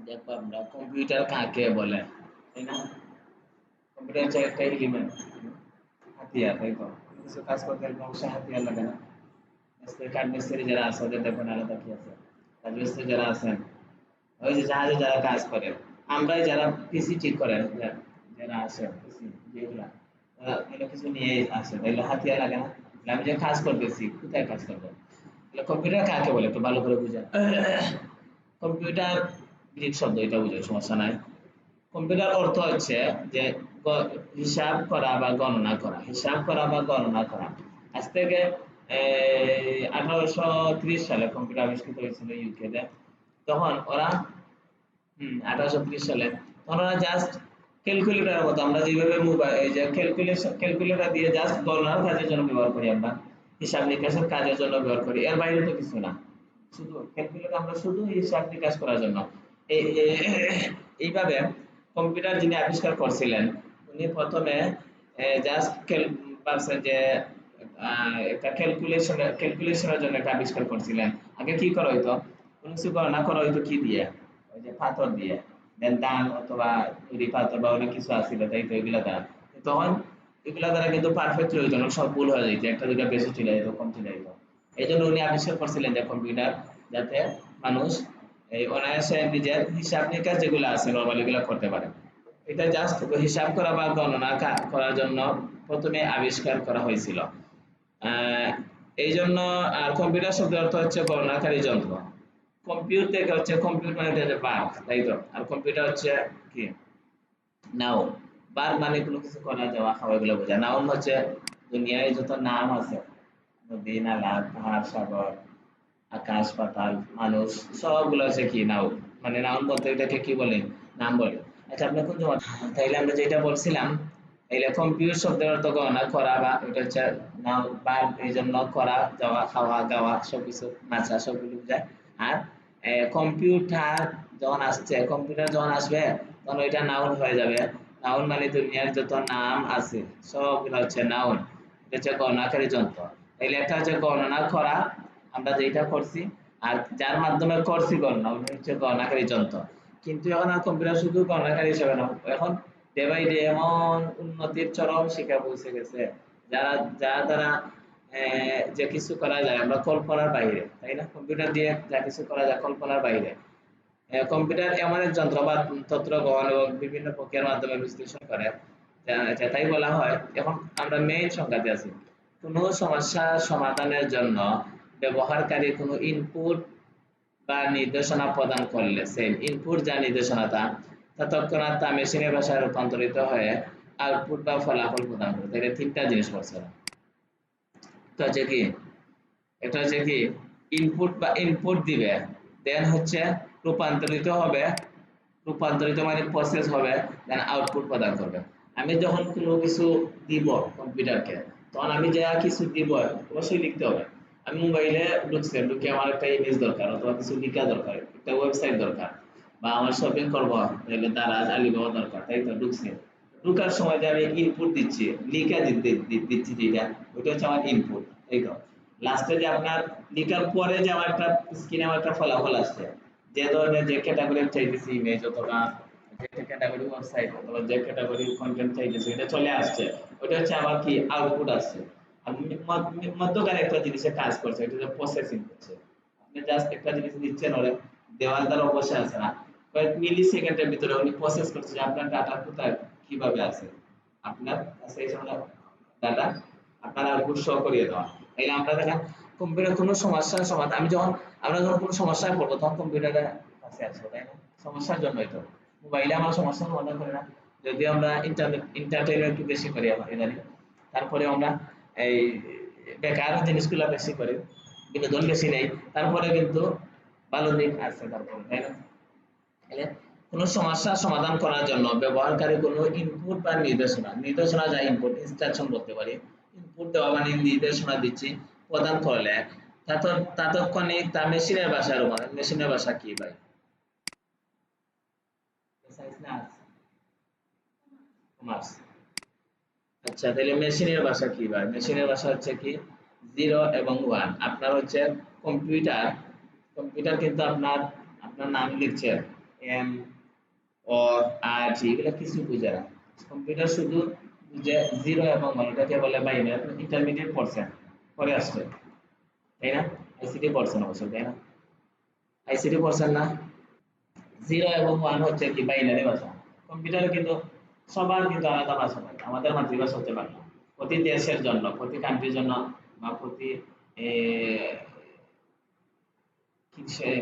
দেখো আমরা কম্পিউটার কাকে বলে, তাই না? কম্পিউটার হচ্ছে একটা এলিমেন্ট, হাতিয়ার, তাই তো? কিছু কাজ করতে গেলে অবশ্যই হাতিয়ার লাগে না? মিস্ত্রি, কাঠ মিস্ত্রি যারা আছে ওদের দেখবেন আলাদা কি আছে, রাজমিস্ত্রি যারা আছেন, ওই যে জাহাজে যারা কাজ করে, আমরাই যারা পিসি ঠিক করেন, যারা আছে পিসি যেগুলা, তারা এগুলো কিছু নিয়ে আসে, তাইলে হাতিয়ার লাগে না? তাহলে আমি যে কাজ করতেছি, কোথায় কাজ করবো? তাহলে কম্পিউটার কাকে বলে একটু ভালো করে বুঝা। কম্পিউটার গ্রিক শব্দ, এটা বুঝে সমস্যা নাই। কম্পিউটার অর্থ হচ্ছে যে হিসাব করা বা গণনা করা, হিসাব করা বা গণনা করা। আজ থেকে 1830 সালে কম্পিউটার আবিষ্কৃত হয়েছিল ইউকেতে। তখন ওরা 1830 সালে তখন ওরা জাস্ট ক্যালকুলেটরের মতো, আমরা যেভাবে মোবাইল এই যে ক্যালকুলেটর দিয়ে জাস্ট গণনার কাজের জন্য ব্যবহার করি, আমরা হিসাব নিকাশের কাজের জন্য ব্যবহার করি, এর বাইরে তো কিছু না। শুধু ক্যালকুলেটর আমরা শুধু হিসাব নিকাশ করার জন্য। এইভাবে কম্পিউটার যিনি আবিষ্কার করছিলেন, উনি প্রথমে জাস্ট ভাবছেন যে একটা ক্যালকুলেশনের জন্য একটা আবিষ্কার করছিলেন। আগে কি করা হইতো, কোনো কিছু গণনা করা হইতো কি দিয়ে, ওই যে পাথর দিয়ে, দেন দান অথবা নুড়ি পাথর বা অনেক কিছু আছিল, তাই তো? এগুলা দ্বারা তখন এগুলা দ্বারা কিন্তু পারফেক্টলি হইতো না, সব ভুল হয়ে যেত, একটা দুইটা বেশি চলে যেত, কম চলে যেত। এই জন্য উনি আবিষ্কার করছিলেন যে কম্পিউটার, যাতে মানুষ এই অনায়াসে নিজের হিসাব নিকাশ যেগুলো আছে নর্মাল এগুলো করতে পারে। এটা জাস্ট হিসাব করা বা গণনা করার জন্য প্রথমে আবিষ্কার করা হয়েছিল। আহ, এই জন্য কম্পিউটার শব্দের অর্থ হচ্ছে গণনাকারী যন্ত্র। কম্পিউট থেকে হচ্ছে, কম্পিউট মানে এটা বার্ব, তাই তো? আর কম্পিউটার হচ্ছে কি, নাউন। বার্ব মানে কোনো কিছু করা যাওয়া খাওয়া এগুলো বোঝায়। নাউন হচ্ছে দুনিয়ায় যত নাম আছে, নদী নালা পাহাড় সাগর আকাশ পাতাল মানুষ, সবগুলো হচ্ছে কি, নাউন। মানে নাউন বলতে এটাকে কি বলে, নাম বলে। আচ্ছা আপনি কোন জমা, তাইলে আমরা যেটা বলছিলাম, তাইলে কম্পিউটার শব্দের অর্থ গণনা করা, বা এটা হচ্ছে নাউন, বা এই জন্য করা যাওয়া খাওয়া গাওয়া সবকিছু, নাচা সবগুলো বোঝায়। আর কম্পিউটার যখন আসছে, কম্পিউটার যখন আসবে তখন ওইটা নাউন হয়ে যাবে। নাউন মানে দুনিয়ার যত নাম আছে সবগুলো হচ্ছে নাউন। এটা হচ্ছে গণনাকারী যন্ত্র। তাইলে একটা হচ্ছে গণনা করা, আমরা যেটা করছি, আর যার মাধ্যমে করছি গণনা, উনি হচ্ছে গণনাকারী যন্ত্র। কিন্তু এখন আর কম্পিউটার শুধু গণনাকারী হিসেবে না, এখন ডে বাই ডে এমন উন্নতির চরম শিখা পৌঁছে গেছে, যারা যার দ্বারা যে কিছু করা যায় আমরা কল্পনার বাইরে, তাই না? কম্পিউটার দিয়ে যা কিছু করা যায় কল্পনার বাইরে। কম্পিউটার এমন এক যন্ত্র বা তন্ত্র গ্রহণ এবং বিভিন্ন প্রক্রিয়ার মাধ্যমে বিশ্লেষণ করে, তাই বলা হয়। এখন আমরা মেইন সংজ্ঞাতে আছি, কোনো সমস্যা সমাধানের জন্য ব্যবহারকারী কোনো ইনপুট বা নির্দেশনা প্রদান করলে সেই ইনপুট যা নির্দেশনা তৎক্ষণাৎ তা মেশিনের ভাষায় রূপান্তরিত হয়ে আউটপুট বা ফলাফল প্রদান করে। তাহলে তিনটা জিনিস বলছে। তো হচ্ছে কি, এটা হচ্ছে কি, ইনপুট বা ইনপুট দিবে, দেন হচ্ছে রূপান্তরিত হবে, রূপান্তরিত মানে প্রসেস হবে, দেন আউটপুট প্রদান করবে। আমি যখন কোনো কিছু দিব কম্পিউটারকে, তখন আমি যা কিছু দিব অবশ্যই লিখতে হবে। আমি মোবাইলে ঢুকছে, ঢুকে আমার একটা ইমেজ দরকার অথবা কিছু লিখা দরকার, একটা ওয়েবসাইট দরকার, বা আমার শপিং করবো তাহলে দারাজ আলিবাবা দরকার, তাই তো? ঢুকছে, ঢুকার সময় যে আমি ইনপুট দিচ্ছি, লিখা দিচ্ছি যেটা, ওইটা হচ্ছে আমার ইনপুট, তাই তো? লাস্টে যে আপনার লিখার পরে যে আমার একটা স্ক্রিনে আমার একটা ফলাফল আসছে, যে ধরনের যে ক্যাটাগরি চাইতেছি ইমেজ অথবা যে ক্যাটাগরি ওয়েবসাইট অথবা যে ক্যাটাগরি কন্টেন্ট চাইতেছি এটা চলে আসছে, ওটা হচ্ছে আমার কি, আউটপুট আসছে। আর মধ্যখানে একটা জিনিসে কাজ করছে, এটা হচ্ছে প্রসেসিং করছে। আপনি জাস্ট একটা জিনিস দিচ্ছেন ওরে, দেওয়াল দ্বারা অবশ্যই আছে না, কয়েক মিলি সেকেন্ডের ভিতরে উনি প্রসেস করছে যে আপনার ডাটা কোথায় কিভাবে আছে, আপনার কাছে এই সময় ডাটা আপনার আউটপুট শো করিয়ে দেওয়া। তাইলে আমরা দেখেন কম্পিউটার কোনো সমস্যার সমাধান, আমরা যখন কোনো সমস্যায় পড়বো তখন কম্পিউটারের কাছে আসবো, তাই না? সমস্যার জন্যই তো। মোবাইলে আমরা সমস্যার সমাধান করি না, যদি আমরা এন্টারটেইনমেন্ট একটু বেশি করি আমার ইদানিং, তারপরে আমরা এই বেকার জিনিসগুলো বেশি করি, বিনোদন বেশি নেই, তারপরে কিন্তু ভালো দিক আছে তারপরে, তাই না? তাহলে কোনো সমস্যার সমাধান করার জন্য ব্যবহারকারী কোনো ইনপুট বা নির্দেশনা, নির্দেশনা যা ইনপুট ইনস্ট্রাকশন বলতে পারি, ইনপুট দেওয়া মানে নির্দেশনা দিচ্ছি, প্রদান করলে তাৎক্ষণিক তা মেশিনের ভাষার উপর। মেশিনের ভাষা কি ভাই? সায়েন্স না আর্টস? কমার্স। আচ্ছা তাহলে মেশিনের ভাষা কি ভাই? মেশিনের ভাষা হচ্ছে কি, জিরো এবং ওয়ান। আপনার হচ্ছে কম্পিউটার, কম্পিউটার কিন্তু আপনার আপনার নাম লিখছে, এম অর আর জি এগুলো কিছু বুঝে না। কম্পিউটার শুধু যে জিরো এবং ওয়ানটাকে বলে বাইনারি, ইন্টারমিডিয়েট পড়ছেন পরে আসছে, তাই না? আইসিটি পড়ছেন অবশ্য, তাই না? আইসিটি পড়ছেন না? জিরো এবং ওয়ান হচ্ছে কি বাইনারি ভাষা। কম্পিউটারে কিন্তু সবার কিন্তু আলাদা ভাষা থাকে। আমাদের মাতৃভাষা হচ্ছে বাংলা। প্রতি দেশের জন্য, প্রতি কান্ট্রির জন্য বা প্রতি এ,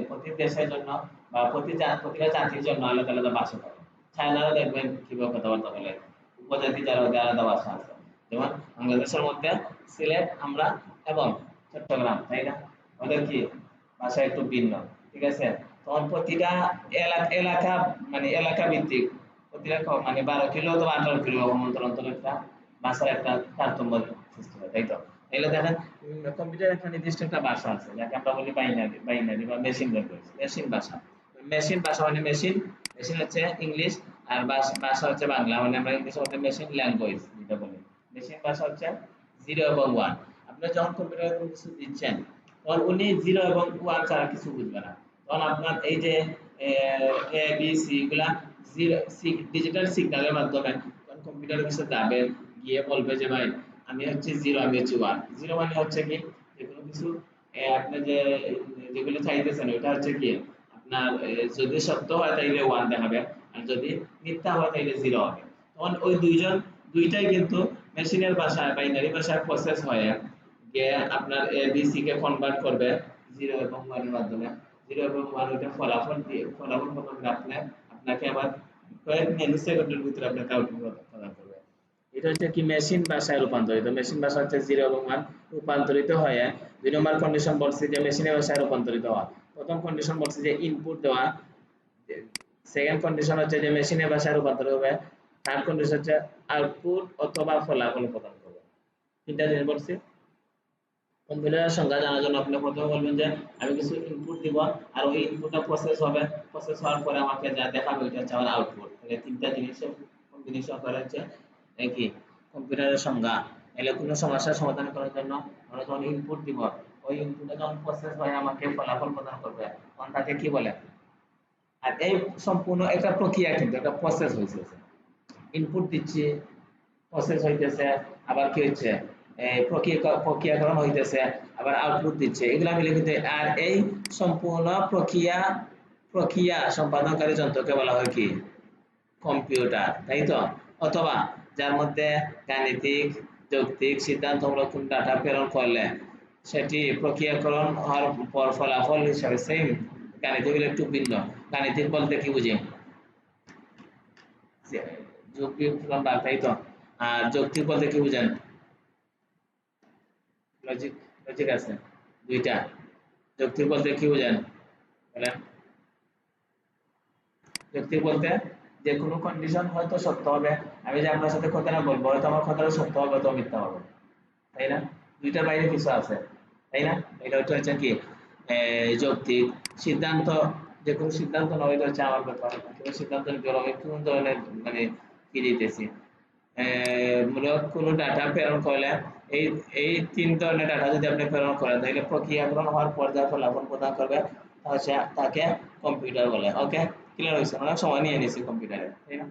প্রতি দেশের জন্য বা প্রতিটা জাতির জন্য আলাদা আলাদা ভাষা থাকে। চায়নারা দেখবেন কিভাবে কথাবার্তা বলে, উপজাতি যারা ওদের আলাদা ভাষা আছে। যেমন বাংলাদেশের মধ্যে সিলেট, আমরা এবং চট্টগ্রাম, তাই না? ওদের কি ভাষা একটু ভিন্ন, ঠিক আছে? তখন প্রতিটা এলাকা মানে এলাকা ভিত্তিক প্রতিটা মানে 12 কিলো অথবা 18 কিলো অন্তর অন্তর একটা ভাষার একটা তারতম্য সৃষ্টি হয়, তাই তো? তাহলে দেখেন কম্পিউটার একটা নির্দিষ্ট একটা ভাষা আছে যাকে আমরা বলি বাইনারি, বাইনারি বা মেশিন ল্যাঙ্গুয়েজ, মেশিন ভাষা। মেশিন ভাষা মানে মেশিন, মেশিন হচ্ছে ইংলিশ, আর ভাষা হচ্ছে বাংলা, মানে আমরা ইংলিশে বলতে মেশিন ল্যাঙ্গুয়েজ যেটা বলি। মেশিন ভাষা হচ্ছে জিরো এবং ওয়ান। আপনি যখন কম্পিউটারে কোনো কিছু দিচ্ছেন তখন উনি জিরো এবং ওয়ান ছাড়া কিছু বুঝবে না। তখন আপনার এই যে এ বি সি এগুলা জিরো ডিজিটাল সিগন্যালের মাধ্যমে তখন কম্পিউটারের কাছে যাবে, গিয়ে বলবে যে ভাই আমি হচ্ছে জিরো, আমি হচ্ছে ওয়ান। জিরো মানে হচ্ছে কি যে কোনো কিছু আপনি যে যেগুলো চাইতেছেন ওইটা হচ্ছে কি আপনার যদি সত্য হয় তাইলে ওয়ান দেখাবে, আর যদি মিথ্যা হয় তাইলে জিরো হবে। তখন ওই দুইটাই কিন্তু মেশিনের ভাষায় বাইনারি ভাষায় প্রসেস হয়ে গিয়ে আপনার A B C K convert করবে জিরো এবং ওয়ানের মাধ্যমে। জিরো এবং ওয়ান ওইটা ফলাফল দিয়ে ফলাফল প্রদান করে আপনাকে আবার কয়েক মিলি সেকেন্ডের ভিতরে আপনাকে আউটপুট প্রদান করবে। এটা হচ্ছে কি মেশিন ভাষায় রূপান্তরিত। মেশিন ভাষা হচ্ছে জিরো এবং ওয়ান রূপান্তরিত হয়ে 2 নম্বর কন্ডিশন বলছি যে মেশিনের ভাষায় রূপান্তরিত হওয়া। প্রথম কন্ডিশন বলছি যে ইনপুট দেওয়া, সেকেন্ড কন্ডিশন হচ্ছে যে মেশিনের ভাষায় রূপান্তরিত হবে, থার্ড কন্ডিশন হচ্ছে আউটপুট অথবা ফলাফল প্রদান করবে। তিনটা জিনিস বলছি। কম্পিউটারের সংজ্ঞা জানার জন্য আপনি প্রথমে বলবেন যে আমি কিছু ইনপুট দিব, আর ওই ইনপুটটা প্রসেস হবে, প্রসেস হওয়ার পরে আমাকে যা দেখাবে ওইটা হচ্ছে আমার আউটপুট। তাহলে তিনটা জিনিসের কম্বিনেশন করা হচ্ছে কি কম্পিউটারের সংজ্ঞা। তাহলে কোনো সমস্যার সমাধান করার জন্য আমরা যখন ইনপুট দিব, ওই ইনপুটটা যখন প্রসেস হয়ে আমাকে ফলাফল প্রদান করবে তখন তাকে কি বলে? আর এই সম্পূর্ণ একটা প্রক্রিয়া, কিন্তু একটা প্রসেস হয়েছে। ইনপুট দিচ্ছি, প্রসেস হইতেছে, আবার কি হচ্ছে প্রক্রিয়াকরণ হইতেছে, আবার আউটপুট দিচ্ছে, এগুলা মিলে কিন্তু। আর এই সম্পূর্ণ প্রক্রিয়া সম্পাদনকারী যন্ত্রকে বলা হয় কি কম্পিউটার, তাই তো? অথবা যার মধ্যে গাণিতিক যৌক্তিক সিদ্ধান্তমূলক কোন ডাটা প্রেরণ করলে সেটি প্রক্রিয়াকরণ হওয়ার পর ফলাফল হিসাবে সেম। গাণিতিক একটু ভিন্ন। গাণিতিক বলতে কি বুঝি? যোগ বিয়োগ গুণ ভাগ, তাই তো? আর যৌক্তিক বলতে কি বুঝেন? লজিক, লজিক আছে দুইটা। যৌক্তিক বলতে কি বুঝেন বলেন? যৌক্তিক বলতে যে কোনো কন্ডিশন হয়তো সত্য হবে, আমি যে আপনার সাথে কথাটা বলবো হয়তো আমার কথাটা সত্য হবে অথবা মিথ্যা হবে, তাই না? দুইটার বাইরে কিছু আছে, তাই না? এটা হচ্ছে কি যৌক্তিক। সিদ্ধান্ত, যে কোনো সিদ্ধান্ত নয়, এটা হচ্ছে আমার ব্যাপার, কোনো সিদ্ধান্ত নিতে হলে আমি কোন ধরনের মানে কি দিতেছি মূলক কোনো ডাটা প্রেরণ করলে এই এই তিন ধরনের ডাটা যদি আপনি প্রেরণ করেন তাহলে প্রক্রিয়াকরণ হওয়ার পর যা ফলাফল প্রদান করবে তাকে কম্পিউটার বলে। ওকে, ক্লিয়ার হয়েছে? অনেক সময় নিয়ে নিয়েছি কম্পিউটারে, তাই না?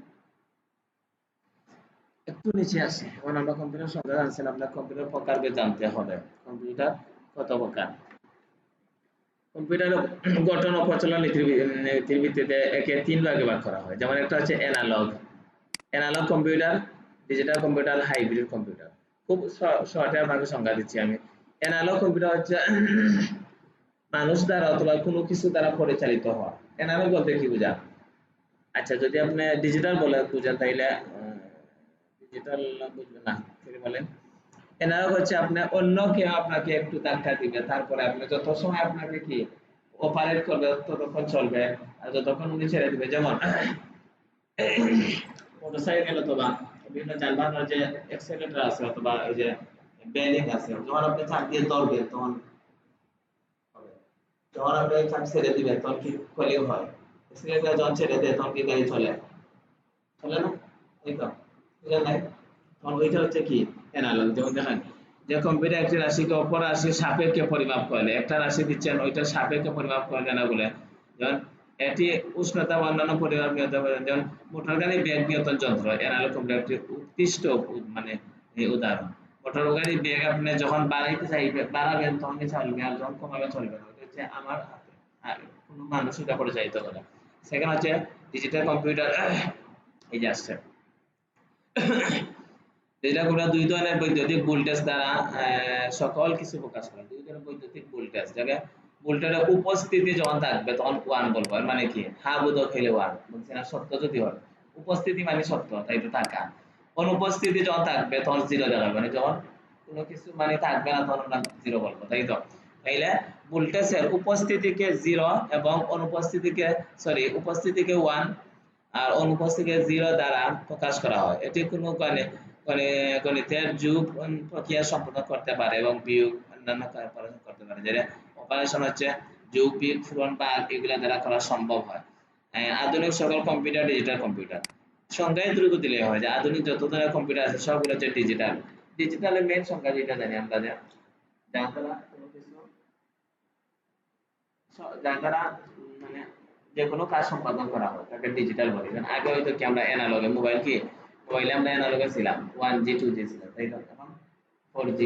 একটু নিচে আসি। এখন আমরা কম্পিউটার সংজ্ঞা জানছেন, আপনার কম্পিউটার প্রকারভেদ জানতে হবে। কম্পিউটার কত প্রকার? কম্পিউটারের গঠন ও প্রচলন নীতির ভিত্তিতে একে 3 ভাগে ভাগ করা হয়। যেমন একটা হচ্ছে analog, analog computer, digital computer, hybrid computer. খুব শর্টের ভাবে সংজ্ঞা দিচ্ছি আমি। অ্যানালগ কম্পিউটার হচ্ছে মানুষ দ্বারা অথবা কোনো কিছু দ্বারা পরিচালিত হওয়া। অ্যানালগ বলতে কি বোঝা? আচ্ছা, যদি আপনি ডিজিটাল বলে বুঝেন তাইলে ডিজিটাল বুঝবেন না, তিনি বলেন অ্যানালগ হচ্ছে আপনি অন্য কেউ আপনাকে একটু ধাক্কা দিবে, তারপরে আপনি যত সময় আপনাকে কি অপারেট করবে ততক্ষণ চলবে, আর যতক্ষণ উনি ছেড়ে দিবে। যেমন মোটরসাইকেল অথবা বিভিন্ন যানবাহনের যে এক্সেলেটর আছে অথবা এই যে ব্রেকিং আছে, যখন আপনি চাপ দিয়ে ধরবেন তখন হবে, যখন আপনি চাপ ছেড়ে দিবেন তখন কি করলেও হয়। এক্সেলেটর যখন ছেড়ে দেয় তখন কি গাড়ি চলে? চলে না? এই তো বুঝলেন নাই? তখন ওইটা হচ্ছে কি অ্যানালগ। যেমন দেখেন যে কম্পিউটার একটি রাশিকে অপর রাশির সাপেক্ষে পরিমাপ করলে, একটা রাশি দিচ্ছেন ওইটার সাপেক্ষে পরিমাপ করলে না বলে, যেমন এটি উষ্ণতা বা অন্যান্য পরিমাপ নিয়ন্ত্রণ করে, যেমন মোটর গাড়ি বেগ নিয়ন্ত্রণ যন্ত্র অ্যানালগ কম্পিউটার একটি উৎকৃষ্ট মানে উদাহরণ। মোটর গাড়ি বেগ আপনি যখন বাড়াইতে চাইবে বাড়াবেন তখনই চলবে, আর যখন কমাবেন চলবে না। ওটা হচ্ছে আমার হাতে, আর কোনো মানুষ এটা পরিচালিত করে। সেকেন্ড হচ্ছে ডিজিটাল কম্পিউটার। এই যে আসছে ডিজিটাল কম্পিউটার দুই ধরনের বৈদ্যুতিক ভোল্টেজ দ্বারা সকল কিছু প্রকাশ করে। দুই ধরনের বৈদ্যুতিক ভোল্টেজ, যাকে ভোল্টেজের উপস্থিতি যখন থাকবে তখন ওয়ান বলবো। এর মানে কি, হা বোধক হইলে ওয়ান, বলছি না সত্য যদি হয়, উপস্থিতি মানে সত্য, তাই তো থাকা। অনুপস্থিতি যখন থাকবে তখন জিরো দেখাবে, মানে যখন কোনো কিছু মানে থাকবে না তখন আমরা জিরো বলবো, তাই তো। তাইলে ভোল্টেজের উপস্থিতিকে জিরো এবং অনুপস্থিতিকে উপস্থিতিকে ওয়ান আর অনুপস্থিতিকে জিরো দ্বারা প্রকাশ করা হয়। এটি কোনো গণিতের যোগ প্রক্রিয়া সম্পন্ন করতে পারে এবং বিয়োগ অন্যান্য অপারেশন করতে পারে, যেটা অপারেশন হচ্ছে যোগ বিয়োগ পূরণ ভাগ এগুলা দ্বারা করা সম্ভব হয়। আধুনিক সকল কম্পিউটার ডিজিটাল কম্পিউটার। সংজ্ঞায় দ্রুত দিলে হয় যে আধুনিক যত ধরনের কম্পিউটার আছে সবগুলো হচ্ছে ডিজিটাল। ডিজিটালের মেইন সংজ্ঞা যেটা জানি আমরা, যে যার দ্বারা কোনো কিছু যার দ্বারা মানে যে কোনো কাজ সম্পাদন করা হয় তাকে ডিজিটাল বলে। কারণ আগে হয়তো কি আমরা অ্যানালগে মোবাইলে আমরা অ্যানালগে ছিলাম, 1G 2G ছিলাম, তাই তো। এখন 4G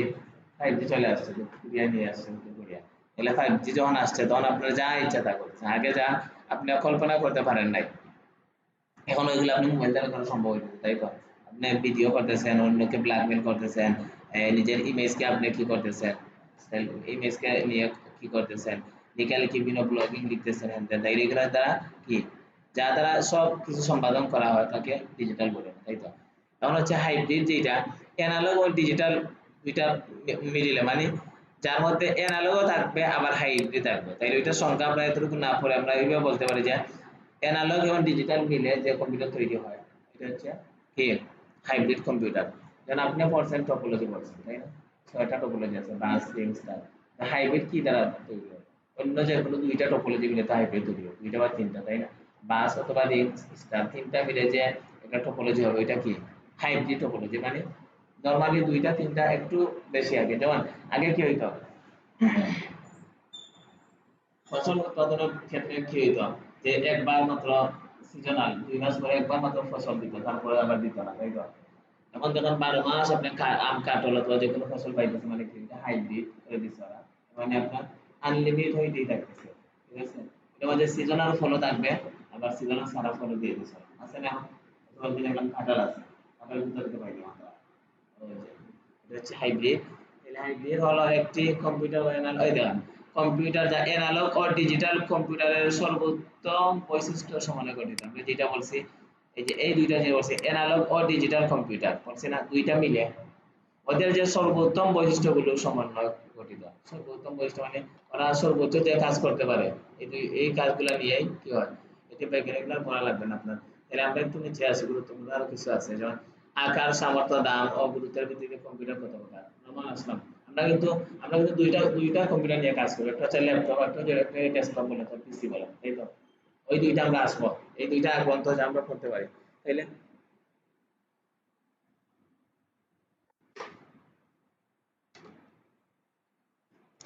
5G চলে আসছে, কোরিয়া নিয়ে আসছে, কোরিয়া এগুলো 5G যখন আসছে তখন আপনার যা ইচ্ছা তা করছে, আগে যা আপনি কল্পনা করতে পারেন নাই এখন ওইগুলো আপনি মোবাইল দ্বারা করা সম্ভব হয়েছে, তাই তো। আপনি ভিডিও করতেছেন, অন্যকে ব্ল্যাকমেল করতেছেন, নিজের ইমেজকে আপনি কি করতেছেন, ইমেজকে নিয়ে কি করতেছেন, লিখালেখি বিভিন্ন ব্লগিং লিখতেছেন, তাই এগুলোর দ্বারা কি, যা দ্বারা সব কিছু সম্পাদন করা হয় তাকে ডিজিটাল বলে, তাই তো। তখন হচ্ছে হাইব্রিড, যেটা অ্যানালগ ও ডিজিটাল দুইটা মিডিলে, মানে যার মধ্যে অ্যানালগও থাকবে আবার হাইব্রিড থাকবে। তাইলে ওইটার সংখ্যা আমরা এতটুকু না পড়ে আমরা এইভাবে বলতে পারি যে অ্যানালগ এবং ডিজিটাল মিলে যে কম্পিউটার তৈরি হয় এটা হচ্ছে কি, হাইব্রিড কম্পিউটার। যেন আপনি পড়ছেন টপোলজি পড়ছেন, তাই না, 6টা টপোলজি আছে, বাস রিং স্টার। হাইব্রিড কি দ্বারা তৈরি হয়, অন্য যে কোনো দুইটা টপোলজি মিলে তো হাইব্রিড তৈরি হয়, দুইটা বা তিনটা, তাই না। বাস অথবা রিং স্টার তিনটা মিলে যে একটা টপোলজি হবে ওইটা কি, হাইব্রিড টপোলজি। মানে নরমালি দুইটা তিনটা একটু বেশি, আগে যেমন আগে কি হইতো, ফসল উৎপাদনের ক্ষেত্রে কি হইতো, যে একবার মাত্র সিজনাল 2 মাস পরে একবার মাত্র ফসল দিত, তারপরে আবার দিত না, তাই তো। এখন যখন 12 মাস আপনি আম কাঁঠাল অথবা যে কোনো ফসল পাইতেছে, মানে কি হাইব্রিড করে দিচ্ছে ওরা, মানে আপনার আনলিমিটেড হইতেই থাকতেছে, ঠিক আছে। এর মধ্যে সিজনাল ফলও থাকবে, আবার সিজনাল সারা ফলও দিয়ে দিচ্ছে, আছে না। এখন অথবা যদি এখন কাঁঠাল আছে, কাঁঠাল কোথা থেকে পাইলাম আমরা, ওই যে এটা হচ্ছে হাইব্রিড। তাহলে হাইব্রিড হলো একটি কম্পিউটার ওই দেখেন, কম্পিউটার যা অ্যানালগ ও ডিজিটাল কম্পিউটারের সর্বোত্তম বৈশিষ্ট্য সমন্বয়ে গঠিত। আমি যেটা বলছি, এই যে এই দুইটা যে বলছি অ্যানালগ ও ডিজিটাল কম্পিউটার বলছি না, দুইটা মিলে ওদের যে সর্বোত্তম বৈশিষ্ট্যগুলো সমন্বয় গঠিত। সর্বোত্তম বৈশিষ্ট্য মানে ওরা সর্বোচ্চ যে কাজ করতে পারে, এই কাজগুলো নিয়েই কি হয়, এটি বৈজ্ঞানিকরা পড়া লাগবে না আপনার। তাহলে আমরা একটু নিচে আসি, গুরুত্বপূর্ণ আরো কিছু আছে, যেমন আকার, সামর্থ্য, দাম ও গুরুত্বের ভিত্তিতে কম্পিউটার কত প্রকার। নরমাল আসলাম, আমরা কিন্তু দুইটা কম্পিউটার নিয়ে কাজ করি, একটা হচ্ছে ল্যাপটপ, একটা হচ্ছে ডেস্কটপ বলে তো, পিসি বলে, তাই তো। ওই দুইটা আমরা আসবো, এই দুইটা গ্রন্থ যে আমরা পড়তে পারি, তাইলে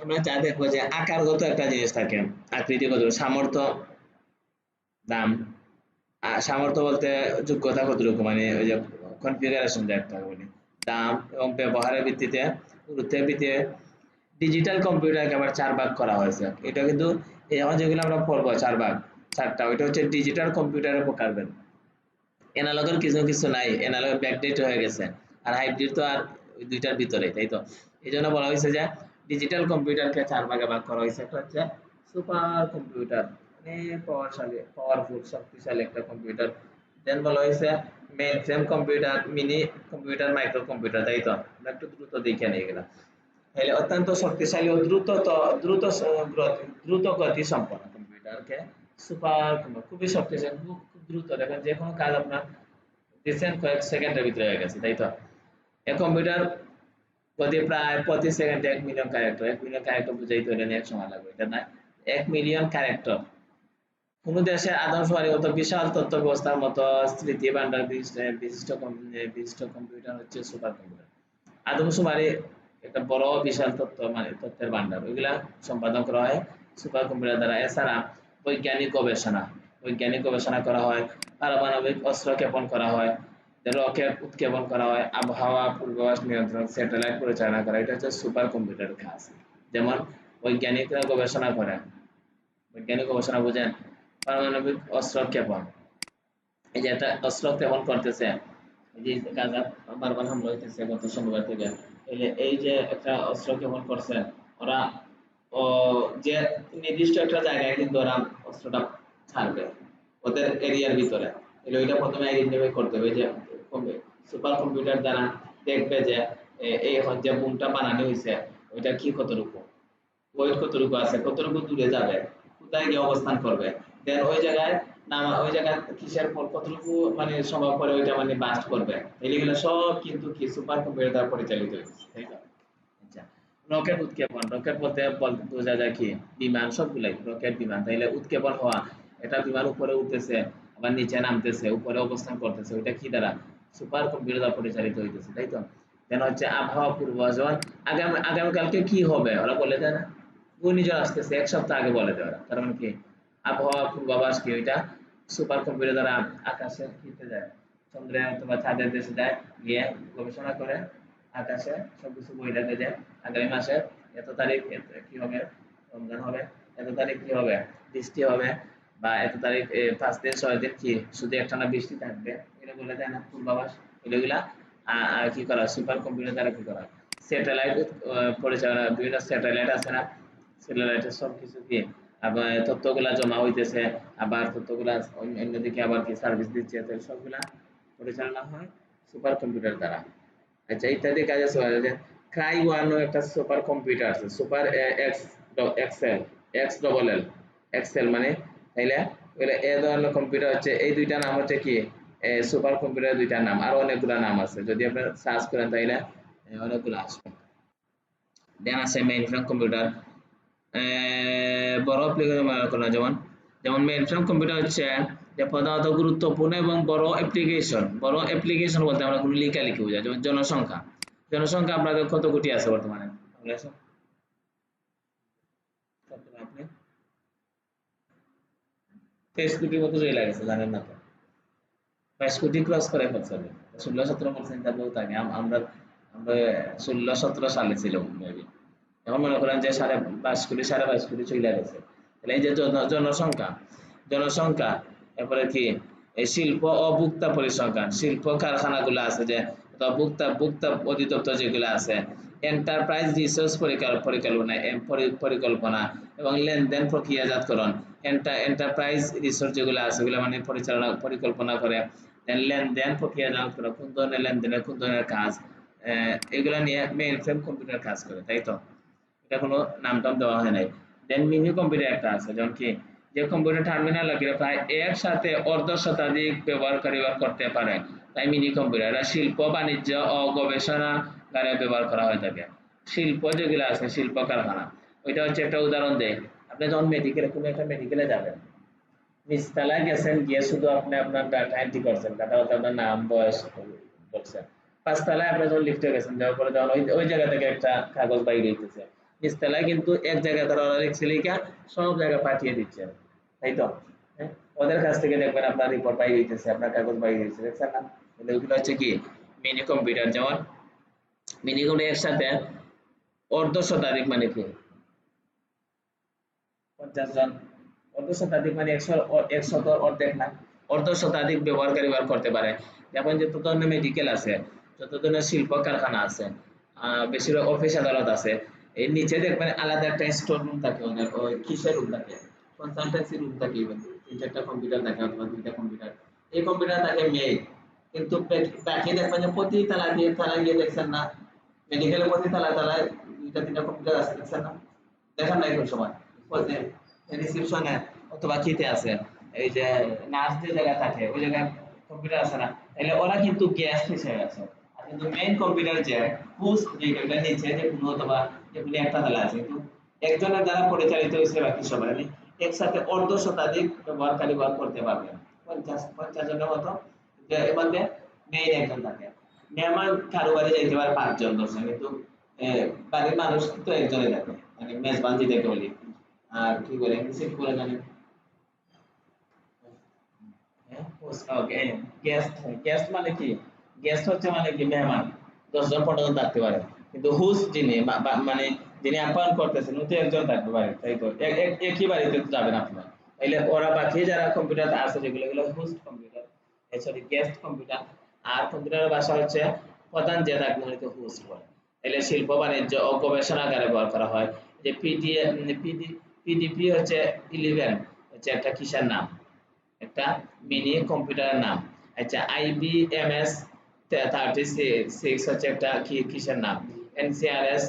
আমরা যা দেখবো যে আকারগত একটা জিনিস থাকে, আকৃতিগত, সামর্থ্য, দাম। সামর্থ্য বলতে যোগ্যতা কতটুকু, মানে ওই যে কনফিগারেশন একটা বলি। দাম এবং ব্যবহারের ভিত্তিতে, গুরুত্বের ভিত্তিতে ডিজিটাল কম্পিউটারকে আবার 4 ভাগ করা হয়েছে। এটা কিন্তু এই আমার যেগুলো আমরা পড়বো 4 ভাগ, 4টা, ওইটা হচ্ছে ডিজিটাল কম্পিউটারের প্রকারভেদ। এনালগের কিছু কিছু নাই, এনালগ ব্যাকডেট হয়ে গেছে, আর হাইব্রিড তো আর ওই দুইটার ভিতরে, তাই তো। এই জন্য বলা হয়েছে যে ডিজিটাল কম্পিউটারকে 4 ভাগে ভাগ করা হয়েছে। একটা হচ্ছে সুপার কম্পিউটার, মানে পাওয়ারফুল শক্তিশালী একটা কম্পিউটার। দেন বলা হয়েছে main frame computer, mini computer, micro computer, তাই তো। আমরা একটু দ্রুত দেখে নিয়ে গেলাম। তাহলে অত্যন্ত শক্তিশালী ও দ্রুত গতি সম্পন্ন কম্পিউটারকে সুপার কম্পিউটার, খুবই শক্তিশালী, খুব দ্রুত, দেখেন যে কোনো কাজ আপনার রিসেন্ট কয়েক সেকেন্ডের ভিতরে হয়ে গেছে, তাই তো। এই কম্পিউটার গতি প্রায় প্রতি সেকেন্ডে 1 মিলিয়ন ক্যারেক্টার, 1 মিলিয়ন ক্যারেক্টার বুঝাইতে হলে এক সময় লাগবে, এটা না, 1 মিলিয়ন ক্যারেক্টার। কোন দেশের আদমশুমারি মতো বিশাল তথ্য ব্যবস্থার মতো স্মৃতি ভান্ডার বিশিষ্ট কম্পিউটার হচ্ছে সুপার কম্পিউটার। আদমশুমারি একটা বড় বিশাল তথ্য, মানে তথ্যের ভান্ডার, ওইগুলা সম্পাদন করা হয় সুপার কম্পিউটার দ্বারা। এছাড়া বৈজ্ঞানিক গবেষণা করা হয়, পারমাণবিক অস্ত্র ক্ষেপণ করা হয়, রকেট উৎক্ষেপণ করা হয়, আবহাওয়া পূর্বাভাস নিয়ন্ত্রণ, স্যাটেলাইট পরিচালনা করা, এটা হচ্ছে সুপার কম্পিউটারের কাজ। যেমন বৈজ্ঞানিকরা গবেষণা করেন, বৈজ্ঞানিক গবেষণা বুঝেন, পারমাণবিক অস্ত্র ক্ষেপণ, এই যে একটা অস্ত্র ক্ষেপণ করতেছে, এই যে গাজা বারবার হামলা হইতেছে গত শনিবার থেকে, এই যে একটা অস্ত্র ক্ষেপণ করছে ওরা, ও যে নির্দিষ্ট একটা জায়গায় কিন্তু ওরা অস্ত্রটা ছাড়বে ওদের এরিয়ার ভিতরে, তাহলে ওইটা প্রথমে আইডেন্টিফাই করতে হবে যে সুপার কম্পিউটার দ্বারা দেখবে যে এই যে বুমটা বানানো হয়েছে ওইটা কি কতটুকু ওয়েট কতটুকু আছে, কতটুকু দূরে যাবে, কোথায় গিয়ে অবস্থান করবে, দেন ওই জায়গায় নামা, ওই জায়গায় কিসের পর কতটুকু মানে সম্ভব করে ওইটা মানে বাস্ট করবে, এগুলো সব কিন্তু কি সুপার কম্পিউটার দ্বারা পরিচালিত হয়েছে, তাই তো? আচ্ছা, রকেট উৎক্ষেপণ, রকেট বলতে বোঝা যায় কি বিমান, সবগুলাই রকেট বিমান, তাইলে উৎক্ষেপণ হওয়া, এটা বিমান উপরে উঠতেছে আবার নিচে নামতেছে, উপরে অবস্থান করতেছে, ওইটা কি দ্বারা সুপার কম্পিউটার দ্বারা পরিচালিত হইতেছে, তাই তো? দেন হচ্ছে আবহাওয়া পূর্বাভাস, যেমন আগামীকালকে কি হবে ওরা বলে দেয় না, ঘূর্ণিঝড় আসতেছে এক সপ্তাহ আগে বলে দেয় ওরা, তার মানে কি আবহাওয়া পূর্বাভাস কি ওইটা সুপার কম্পিউটার দ্বারা আকাশে কিনতে যায়, চন্দ্রে অথবা চাঁদের দেশে যায়, গিয়ে গবেষণা করে আকাশে সবকিছু বই রেখে যায়, আগামী মাসে এত তারিখ কি হবে, রমজান হবে, এত তারিখ কি হবে, বৃষ্টি হবে, বা এত তারিখ 5 দিন 6 দিন কি শুধু একটানা বৃষ্টি থাকবে, এটা বলে দেয় না পূর্বাভাস, এগুলা কি করা সুপার কম্পিউটার দ্বারা কি করা, স্যাটেলাইট পরিচালনা, বিভিন্ন স্যাটেলাইট আছে না, স্যাটেলাইটের সবকিছু কি আবার তথ্যগুলা জমা হইতেছে, আবার তথ্যগুলা অন্যদিকে আবার কি সার্ভিস দিচ্ছে, তো সবগুলা পরিচালনা হয় সুপার কম্পিউটার দ্বারা। আচ্ছা, ইত্যাদি কাজে ক্রাই ওয়ান একটা সুপার কম্পিউটার আছে, super X excel, X double L, excel মানে তাইলে এ ধরনের কম্পিউটার হচ্ছে, এই দুইটা নাম হচ্ছে কি সুপার কম্পিউটার দুইটার নাম, আর অনেকগুলো নাম আছে, যদি আপনারা সার্চ করেন তাইলে অনেকগুলো আসবে। দেন আছে মেইন ফ্রেম কম্পিউটার, বড় অ্যাপ্লিকেশন, যেমন যেমন মেইন ফ্রেম কম্পিউটার হচ্ছে যে প্রধানত গুরুত্বপূর্ণ এবং বড় অ্যাপ্লিকেশন বলতে আমরা কোনো লেখালেখি বোঝাই, যেমন জনসংখ্যা, জনসংখ্যা আপনাদের কত কোটি আছে বর্তমানে, আপনি 23 কোটির মতো চলে গেছে, জানেন না তো, 22 কোটি ক্রস করে ফেলছে, 16-17% বহুত আগে, আমরা আমরা 16-17 সালে ছিল মেবি, এখন মনে করেন যে 22.5 কোটি 22.5 কোটি চলে গেছে, তাহলে এই যে জনসংখ্যা, জনসংখ্যা, এরপরে কি এই শিল্প ও ভোক্তা পরিসংখ্যান, শিল্প কারখানাগুলো আছে যে, ভোক্তা অধিদপ্তর যেগুলো আছে, এন্টারপ্রাইজ রিসোর্স পরিকল্পনা এবং লেনদেন প্রক্রিয়াজাতকরণ, এন্টারপ্রাইজ রিসোর্স যেগুলো আছে ওগুলো মানে পরিকল্পনা করে, লেনদেন প্রক্রিয়াজাত করা, কোন ধরনের লেনদেনের কোন ধরনের কাজ, এগুলা নিয়ে মেইন ফ্রেম কম্পিউটার কাজ করে, তাই তো? এটা কোনো নাম টাম দেওয়া হয় নাই। দেন মিনি কম্পিউটার একটা আছে, যেমন কি যে কম্পিউটার টার্মিনাল লাগে প্রায় একসাথে অর্ধ শতাধিক ব্যবহারকারী করতে পারে, তাই মিনি কম্পিউটার, এটা শিল্প বাণিজ্য ও গবেষণাগারে ব্যবহার করা হয়ে থাকে। শিল্প যেগুলো আছে শিল্প কারখানা, ওইটা হচ্ছে একটা উদাহরণ দেয়, আপনি যখন মেডিকেলে কোনো একটা মেডিকেলে যাবেন, নিচতলায় গেছেন, গিয়ে শুধু আপনি আপনার ডাটা এন্ট্রি করছেন, ডাটা বলতে আপনার নাম বয়স বলছেন, 5 তলায় আপনি যখন লিফটে গেছেন, যাওয়ার পরে যখন ওই জায়গা থেকে একটা কাগজ বাইরে হইতেছে, নিচতলায় কিন্তু এক জায়গায় তারা লিখছে লিখা সব জায়গায় পাঠিয়ে দিচ্ছে, তাই তো? হ্যাঁ, ওদের কাছ থেকে দেখবেন আপনার রিপোর্ট বাইরে হইতেছে, আপনার কাগজ বাইরে হইতেছে, দেখছেন না? তাহলে ওইগুলো হচ্ছে কি মিনি কম্পিউটার, যেমন মিনি কম্পিউটার একসাথে অর্ধ শতাধিক মানে কি 50 জন, অর্ধ শতাধিক মানে 100 অর্ধেক না, অর্ধ শতাধিক ব্যবহারকারী ব্যবহার করতে পারে, যেমন যত ধরনের মেডিকেল আছে, যত ধরনের শিল্প কারখানা আছে, বেশিরভাগ অফিস আদালত আছে, এর নিচে দেখবেন আলাদা একটা স্টোর রুম থাকে, ওদের ওই কিসের রুম থাকে, কনসালটেন্সি রুম থাকে, ইভেন 3-4টা কম্পিউটার থাকে অথবা 2টা কম্পিউটার, এই কম্পিউটার থাকে মেইন, কিন্তু বাকি দেখবেন যে প্রতি তালা গিয়ে দেখছেন না, মেডিকেলের প্রতি তালায় 2-3টা কম্পিউটার আছে, দেখছেন না? দেখেন না কোন সময় রিসিপশনে অথবা কিতে আছে, এই যে নার্স যে জায়গায় থাকে ওই জায়গায় কম্পিউটার আছে না, তাহলে ওরা কিন্তু গ্যাস হিসেবে আছে, আর কিন্তু মেইন কম্পিউটার যে হোস্ট যেটা নিচে যে কোনো অথবা যে কোনো একটা তালা আছে, কিন্তু একজনের দ্বারা পরিচালিত হয়েছে বাকি সবাই একসাথে অর্ধ শতাধিক ব্যবহারকারী ব্যবহার করতে পারবে, 50 জনের মতো, যে এর মধ্যে মেইন একজন থাকে, মেহমান কারো বাড়ি যাইতে পারে 5-10 জন, কিন্তু বাড়ির মানুষ তো একজনই থাকে, মানে মেজবান যেটাকে বলি, আর কি বলে ইংলিশে কি বলে জানেন, ওকে, গেস্ট, গেস্ট মানে কি? গেস্ট হচ্ছে মানে কি মেহমান, 10 জন 15 জন থাকতে পারে। কিন্তু হোস্ট যিনি মানে যিনি আপ্যায়ন করতেছেন উনি তো একজন থাকতে পারে, তাই তো? একই বাড়িতে তো যাবেন আপনার, তাইলে ওরা বাকি যারা কম্পিউটার আছে যেগুলো, এগুলো host computer, sorry guest computer. আর কম্পিউটারের ভাষা হচ্ছে প্রধান যে থাকবে উনিকে হোস্ট বলে। তাহলে শিল্প বাণিজ্য ও গবেষণাগারে ব্যবহার করা হয়। যে পিডিপি হচ্ছে 11 হচ্ছে একটা কিসের নাম, একটা মিনি কম্পিউটারের নাম। আচ্ছা, IBMS 36 হচ্ছে একটা কিসের নাম, NCRS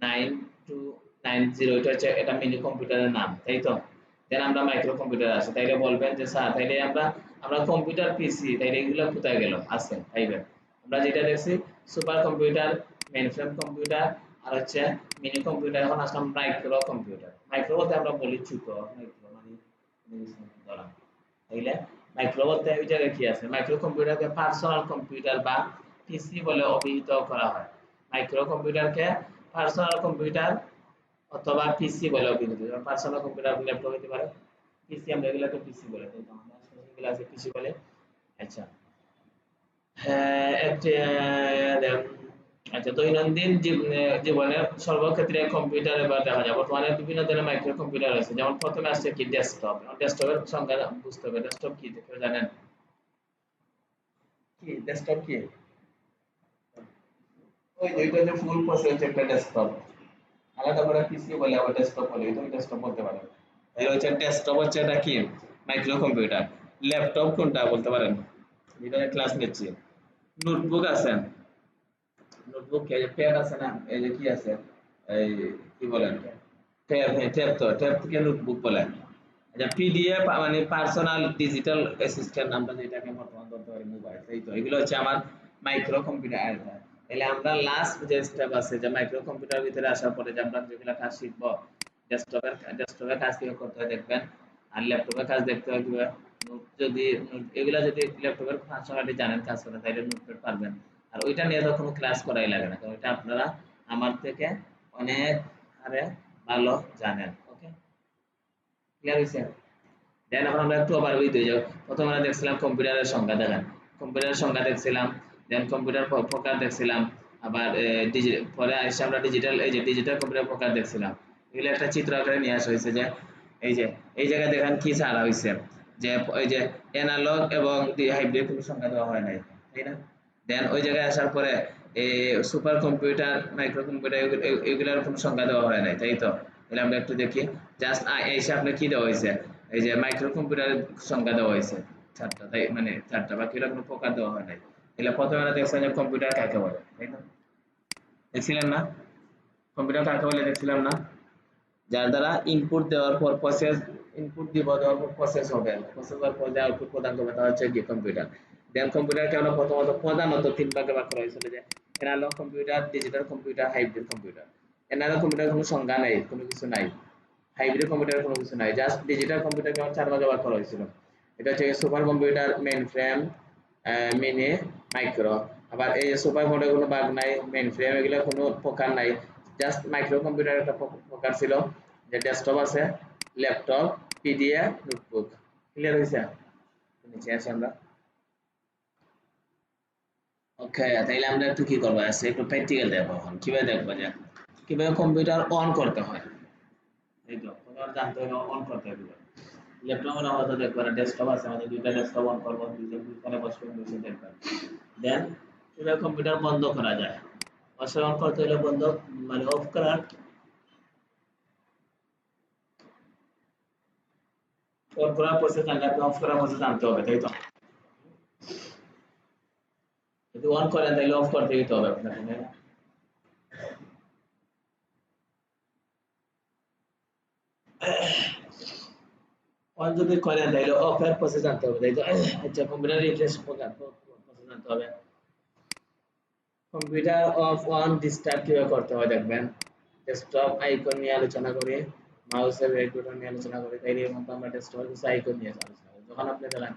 9290 এটা হচ্ছে এটা মিনি কম্পিউটারের নাম, তাই তো? দেন আমরা মাইক্রো কম্পিউটার আছে, তাইলে বলবেন যে স্যার তাইলে আমরা কম্পিউটার পিসি তাইলে এগুলো কোথায় গেল, আছে পাইবেন। আমরা যেটা দেখছি super computer, main frame computer, আর হচ্ছে মিনি কম্পিউটার। এখন আসলাম মাইক্রো কম্পিউটার। মাইক্রো বলতে আমরা বলি ছোট, মাইক্রো মানে ধরা, তাইলে মাইক্রো বলতে ওই জায়গায় কি আছে, মাইক্রো কম্পিউটারকে পার্সোনাল কম্পিউটার বা পিসি বলে অভিহিত করা হয়। মাইক্রো কম্পিউটারকে পার্সোনাল কম্পিউটার অথবা পিসি বলে অভিহিত। যেমন পার্সোনাল কম্পিউটার ল্যাপটপ হতে পারে, পিসি আমরা এগুলোকে পিসি বলে, তাই তো? আমরা এগুলো আছে পিসি বলে। আচ্ছা, হ্যাঁ, আচ্ছা, দৈনন্দিন জীবনের সর্বক্ষেত্রে কম্পিউটার এবার দেখা যায়। বর্তমানে বিভিন্ন ধরনের মাইক্রো কম্পিউটার আছে, যেমন প্রথমে আসছে কি ডেস্কটপ। ডেস্কটপের সংজ্ঞা বুঝতে হবে, ডেস্কটপ কি কেউ জানেন? কি ডেস্কটপ কি? ওই যে ওইটা যে ফুল প্রসেস হচ্ছে একটা ডেস্কটপ, আলাদা করে পিসি বলে আবার ডেস্কটপ বলে, এটা ডেস্কটপ বলতে পারেন। এই হচ্ছে ডেস্কটপ, হচ্ছে এটা কি মাইক্রো কম্পিউটার। ল্যাপটপ কোনটা বলতে পারেন? যেটা ক্লাস নিচ্ছি। নোটবুক আছে, নোটবুক এই যে পেন আছে না, এই যে কি আছে, এই কি বলেন, ট্যাব, হ্যাঁ ট্যাব, তো ট্যাব থেকে নোটবুক বলে। আচ্ছা, পিডিএফ মানে পার্সোনাল ডিজিটাল অ্যাসিস্ট্যান্ট আমরা যেটাকে বর্তমান বলতে পারি মোবাইল, এই তো এগুলো হচ্ছে আমার মাইক্রো কম্পিউটার। তাহলে আমরা লাস্ট যে স্টেপ আছে যে মাইক্রো কম্পিউটার ভিতরে আসার পরে যে আমরা যেগুলো কাজ শিখবো, ডেস্কটপের কাজ কিভাবে করতে হয় দেখবেন, আর ল্যাপটপের কাজ দেখতে হয় কিভাবে। এগুলা যদি ল্যাপটপের ফাংশনালিটি জানেন কাজ করেন তাহলে নোটপ্যাড পারবেন। আর ওইটা নিয়ে তো কোনো ক্লাস করাই লাগে না, কারণ ওইটা আপনারা আমার থেকে অনেক হারে ভালো জানেন। ওকে, ক্লিয়ার হয়েছে? দেন এখন আমরা একটু ওভারভিউ দিয়ে যাবো। প্রথমে আমরা দেখছিলাম কম্পিউটারের সংজ্ঞা, দেখেন কম্পিউটারের সংজ্ঞা দেখছিলাম, দেন কম্পিউটার প্রকার দেখছিলাম, আবার পরে এসে আমরা ডিজিটাল, এই যে ডিজিটাল কম্পিউটার প্রকার দেখছিলাম। এগুলো একটা চিত্র আকারে নিয়ে আসা হয়েছে যে এই যে এই জায়গায় দেখেন কি ছাড়া হয়েছে, যে ওই যে অ্যানালগ এবং হাইব্রিড কোনো সংজ্ঞা দেওয়া হয় নাই, তাই না? দেন ওই জায়গায় আসার পরে এই সুপার কম্পিউটার, মাইক্রো কম্পিউটার এগুলোর কোনো সংজ্ঞা দেওয়া হয় নাই, তাই তো? তাহলে আমরা একটু দেখি, জাস্ট এসে আপনার কি দেওয়া হয়েছে, এই যে মাইক্রো কম্পিউটারের সংজ্ঞা দেওয়া হয়েছে চারটা, তাই মানে চারটা, বাকি কোনো প্রকার দেওয়া হয় নাই। তাহলে প্রথমে আমরা দেখছিলাম যে কম্পিউটার কাকে বলে, তাই না? দেখছিলেন না? কম্পিউটার কাকে বলে দেখছিলাম না? যার দ্বারা ইনপুট দেওয়ার পর প্রসেস, ইনপুট দেওয়ার পর প্রসেস হবে, প্রসেস হওয়ার পর যে আউটপুট প্রদান করবে তা হচ্ছে কি কম্পিউটার। দেন কম্পিউটারকে আমরা প্রধানত 3 ভাগে ভাগ করা হয়েছিল, যে analog computer, digital computer, hybrid computer. Analog computer কোনো সংজ্ঞা নাই, কোনো কিছু নাই। হাইব্রিড কম্পিউটার কোনো কিছু নাই, জাস্ট ডিজিটাল কম্পিউটারকে আমার 4 ভাগে ভাগ করা হয়েছিল। এটা হচ্ছে super computer, main frame, mini, micro. আবার এই সুপার কম্পিউটার কোনো ভাগ নাই, মেইন ফ্রেম এগুলো কোনো প্রকার নাই। জাস্ট মাইক্রো কম্পিউটার একটা প্রকার ছিল, যে ডেস্কটপ আছে, ল্যাপটপ, পিডিএফ, নোটবুক। ক্লিয়ার হয়েছে? নিচে আসি আমরা। ওকে, তাইলে আমরা একটু কি করবো, আজকে একটু প্র্যাকটিক্যাল দেখবো। এখন কিভাবে দেখবো যে কিভাবে কম্পিউটার অন করতে হয়, এই তো তোমার জানতে হবে অন করতে হবে। ল্যাপটপ আমরা হয়তো দেখবো না, ডেস্কটপ আছে আমাদের, দুইটা ডেস্কটপ অন করবো, দুইজন দুইখানে বসবে, বসে দেখবেন। দেন কিভাবে কম্পিউটার বন্ধ করা যায়, অবশ্যই অন করতে হলে বন্ধ মানে অফ করার, অন করার প্রসেস জানলে আপনি অফ করার প্রসেস জানতে হবে, তাই তো? যদি অন করেন তাহলে অফ করতে দিতে হবে আপনাকে, তাই না? অন যদি করেন তাহলে অফ এর প্রসেস জানতে হবে, তাই তো? আচ্ছা, কম্পিউটার রিফ্রেশ প্রসেস জানতে হবে। কম্পিউটার অফ অন ডিস্টার্ব কিভাবে করতে হয় দেখবেন। ডেস্কটপ আইকন নিয়ে আলোচনা করি, মাউসের রাইট বাটন নিয়ে আলোচনা করি, তাই এর মধ্যে আমরা ডেস্কটপের কিছু আইকন নিয়ে আলোচনা করি। যখন আপনি দেখেন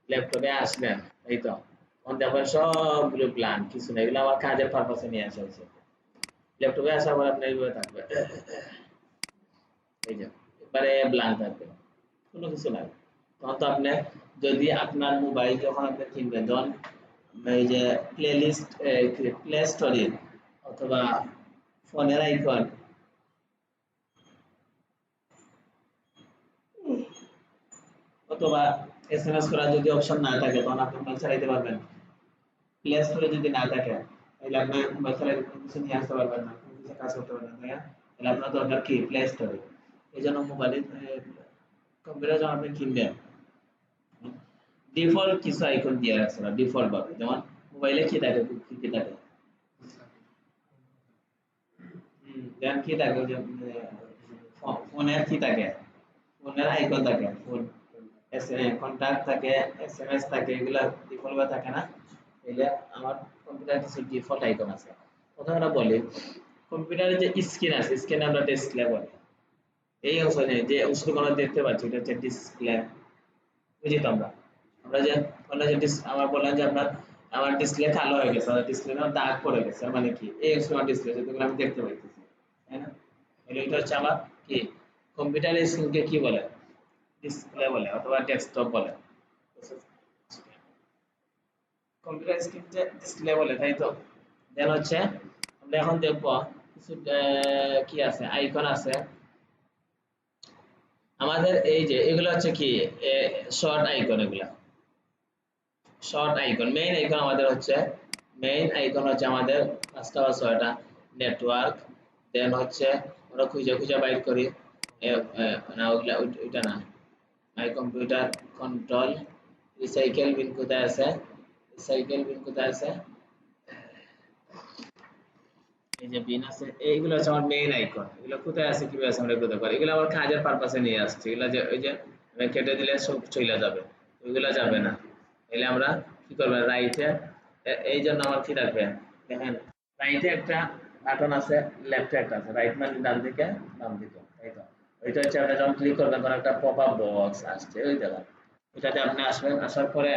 ল্যাপটপে আসবেন, এই তো তখন দেখবেন সবগুলো প্ল্যান কিছু নেই, এগুলো আমার কাজের পারপাসে নিয়ে আসা হয়েছে। ল্যাপটপে আসার পর আপনি এইভাবে থাকবে, এই যে এবারে ব্ল্যাঙ্ক থাকবে, কোনো কিছু নাই। তখন তো আপনি যদি আপনার মোবাইল যখন আপনি কিনবেন তখন এই যে প্লেলিস্ট প্লে স্টোরে অথবা ফোনের আইকন অথবা এসএমএস করার যদি অপশন না থাকে তখন আপনি মোবাইল চালাতে পারবেন। প্লে স্টোরে যদি না থাকে তাহলে আপনি মোবাইল চালাতে কোনো কিছু নিয়ে আসতে পারবেন না, কোনো কিছু কাজ করতে পারবেন না, তাই না? তাহলে আপনার দরকার কি প্লে স্টোরে। এই জন্য মোবাইলে কম্পিউটার যখন আপনি কিনবেন ডিফল্ট কিছু আইকন দিয়ে রাখছে না ডিফল্ট ভাবে, যেমন মোবাইলে কি থাকে কি থাকে যেমন কি থাকে যে ফোনের কি থাকে, ফোনের আইকন থাকে, ফোন কন্টাক্ট থাকে, এসএমএস থাকে, এগুলা ডিফল্ট ভাবে থাকে না। তাহলে আমার কম্পিউটার কিছু ডিফল্ট আইকন আছে। প্রথমে বলি কম্পিউটারের যে স্ক্রিন আছে স্ক্রিনে আমরা ডিসপ্লে বলি। এই অংশে যে অংশটুকু আমরা দেখতে পাচ্ছি এটা হচ্ছে ডিসপ্লে, বুঝি তো আমরা আমরা যে আমরা যে আমার বললাম যে আপনার আমার ডিসপ্লে কালো হয়ে গেছে, আমার ডিসপ্লে দাগ পড়ে গেছে, মানে কি এই অংশে আমার ডিসপ্লে যেগুলো আমি দেখতে পাইতেছি, তাই না? তাহলে এটা হচ্ছে আমার কি কম্পিউটারের স্ক্রিনকে কি বলে ডিসপ্লে বলে অথবা ডেস্কটপ বলে। কম্পিউটার স্ক্রিন যে ডিসপ্লে বলে, তাই তো? দেন হচ্ছে আমরা এখন দেখব কিছু কি আছে আইকন আছে আমাদের, এই যে এগুলো হচ্ছে কি শর্ট আইকন, এগুলা শর্ট আইকন। মেইন আইকন আমাদের হচ্ছে মেইন আইকন হচ্ছে আমাদের পাঁচটা বা ছয়টা। নেটওয়ার্ক, দেন হচ্ছে আমরা খুঁজে খুঁজে বাইর করি না ওইটা ওইটা না, my computer control, recycle bin কোথায় আছে, রিসাইকেল বিন কোথায় আছে, এই যে বিন আছে, এইগুলো হচ্ছে আমার মেইন আইকন। এগুলো কোথায় আছে কিভাবে আছে আমরা কোথায় পারি, এগুলো আমার কাজের পারপাসে নিয়ে আসছে, এগুলো যে ওই যে কেটে দিলে সব চলে যাবে, ওইগুলো যাবে না। তাহলে আমরা কি করবো রাইটে, এই জন্য আমার কি রাখবে দেখেন, রাইটে একটা বাটন আছে, লেফটে একটা আছে, রাইট মানে ডান দিকে বাম দিকে, তাই তো? ওইটা হচ্ছে আপনি যখন ক্লিক করবেন তখন একটা পপ আপ বক্স আসছে ওই জায়গায়, ওইটাতে আপনি আসবেন, আসার পরে